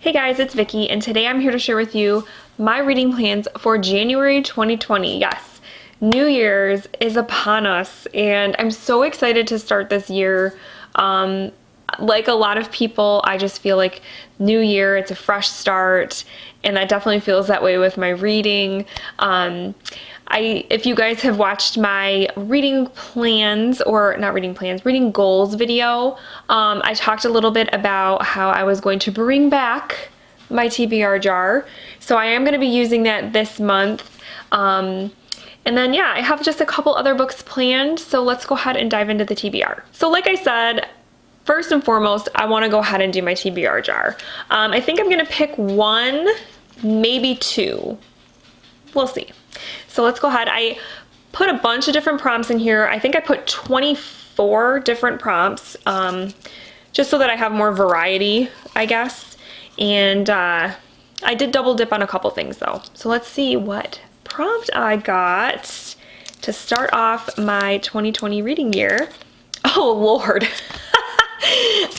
Hey guys, it's Vicky, and today I'm here to share with you my reading plans for January 2020. Yes, New Year's is upon us, and I'm so excited to start this year. Like a lot of people, I just feel like New Year, it's a fresh start, and that definitely feels that way with my reading. If you guys have watched my reading plans, or not reading plans, reading goals video, I talked a little bit about how I was going to bring back my TBR jar. So I am going to be using that this month. And then, yeah, I have just a couple other books planned. So let's go ahead and dive into the TBR. So like I said, first and foremost, I want to go ahead and do my TBR jar. I think I'm going to pick one, maybe two. We'll see. So let's go ahead. I put a bunch of different prompts in here. I think I put 24 different prompts, just so that I have more variety, I guess. And I did double dip on a couple things though. So let's see what prompt I got to start off my 2020 reading year. Oh Lord.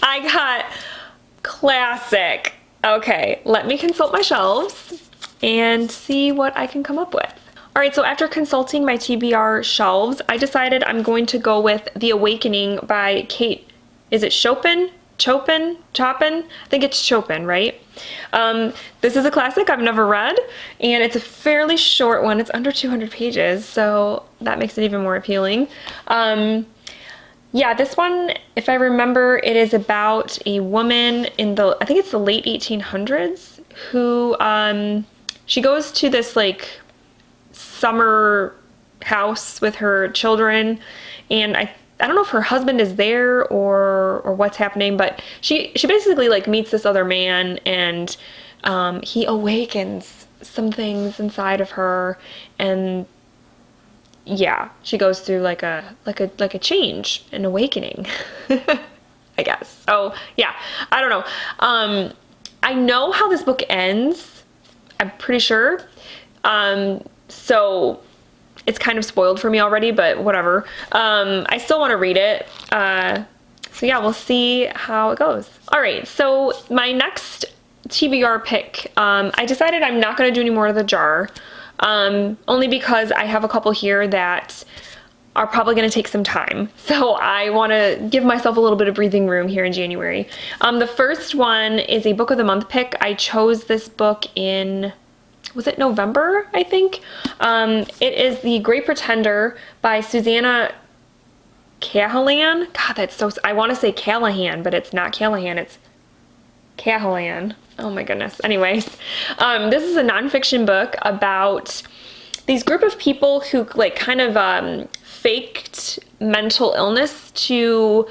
I got classic. Okay, let me consult my shelves and see what I can come up with. All right, so after consulting my TBR shelves, I decided I'm going to go with The Awakening by Kate. Is it Chopin? Chopin? I think it's Chopin, right? This is a classic I've never read, and it's a fairly short one. It's under 200 pages, so that makes it even more appealing. Yeah, this one, if I remember, it is about a woman in I think it's the late 1800s, who, she goes to this, like, summer house with her children, and I don't know if her husband is there or what's happening, but she basically like meets this other man, and he awakens some things inside of her, and yeah, she goes through like a change, an awakening, I guess. So yeah, I don't know. I know how this book ends, I'm pretty sure. So it's kind of spoiled for me already, but whatever. I still want to read it. So yeah, we'll see how it goes. All right, so my next TBR pick, I decided I'm not going to do any more of the jar, only because I have a couple here that are probably going to take some time. So I want to give myself a little bit of breathing room here in January. The first one is a book of the month pick. I chose this book in, was it November, I think? It is The Great Pretender by Susanna Cahalan. God, that's so, I want to say Callahan, but it's not Callahan, it's Cahalan. Oh my goodness. Anyways, this is a nonfiction book about these group of people who like kind of faked mental illness to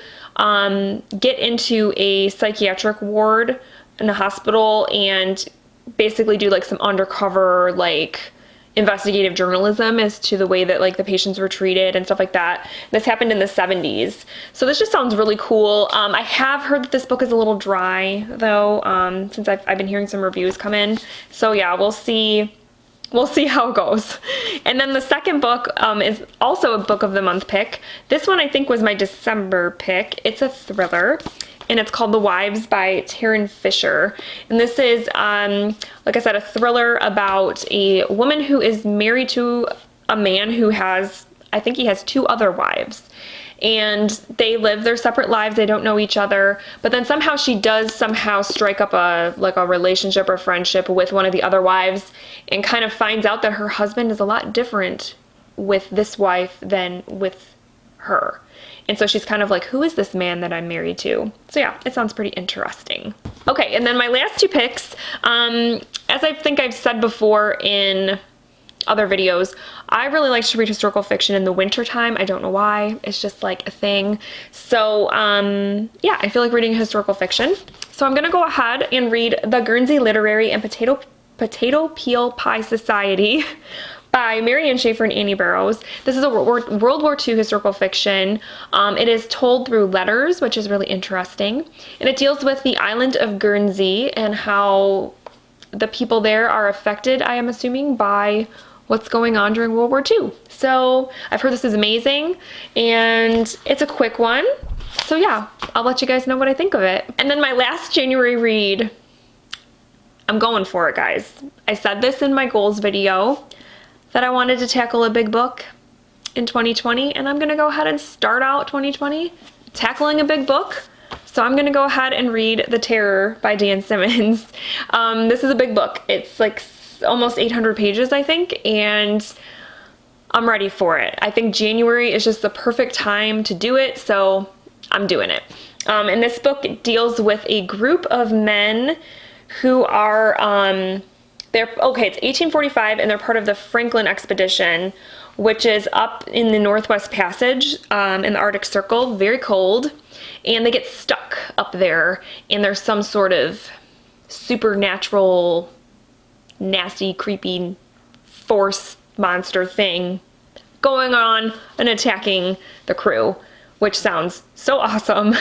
get into a psychiatric ward in a hospital and basically do like some undercover like investigative journalism as to the way that like the patients were treated and stuff like that. This happened in the 70s. So this just sounds really cool. I have heard that this book is a little dry though, since I've been hearing some reviews come in. So yeah, we'll see how it goes. And then the second book is also a book of the month pick. This one I think was my December pick. It's a thriller, and it's called The Wives by Taryn Fisher. And this is, like I said, a thriller about a woman who is married to a man who has, I think he has two other wives. And they live their separate lives, they don't know each other, but then somehow she does strike up a relationship or friendship with one of the other wives, and kind of finds out that her husband is a lot different with this wife than with her. And so she's kind of like, who is this man that I'm married to? So yeah, it sounds pretty interesting. Okay, and then my last two picks, as I think I've said before in other videos, I really like to read historical fiction in the winter time. I don't know why, it's just like a thing. So yeah, I feel like reading historical fiction. So I'm gonna go ahead and read The Guernsey Literary and Potato Peel Pie Society by Marianne Schaefer and Annie Burroughs. This is a World War II historical fiction. It is told through letters, which is really interesting. And it deals with the island of Guernsey and how the people there are affected, I am assuming, by what's going on during World War II. So I've heard this is amazing, and it's a quick one. So yeah, I'll let you guys know what I think of it. And then my last January read I'm going for it, guys. I said this in my goals video that I wanted to tackle a big book in 2020, and I'm gonna go ahead and start out 2020 tackling a big book. So I'm gonna go ahead and read The Terror by Dan Simmons. This is a big book. It's like almost 800 pages, I think, and I'm ready for it. I think January is just the perfect time to do it, so I'm doing it. And this book deals with a group of men who are, it's 1845, and they're part of the Franklin expedition, which is up in the Northwest Passage in the Arctic Circle, very cold, and they get stuck up there, and there's some sort of supernatural, nasty, creepy force monster thing going on and attacking the crew, which sounds so awesome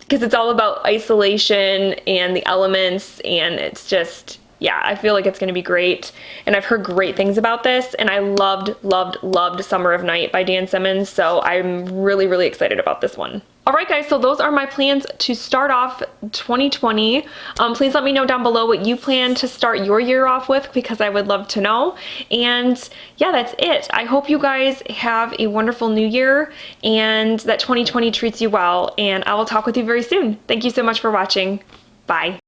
because it's all about isolation and the elements, and it's just, yeah, I feel like it's going to be great. And I've heard great things about this, and I loved Summer of Night by Dan Simmons, so I'm really, really excited about this one. All right, guys, so those are my plans to start off 2020. Please let me know down below what you plan to start your year off with, because I would love to know. And yeah, that's it. I hope you guys have a wonderful new year and that 2020 treats you well, and I will talk with you very soon. Thank you so much for watching. Bye.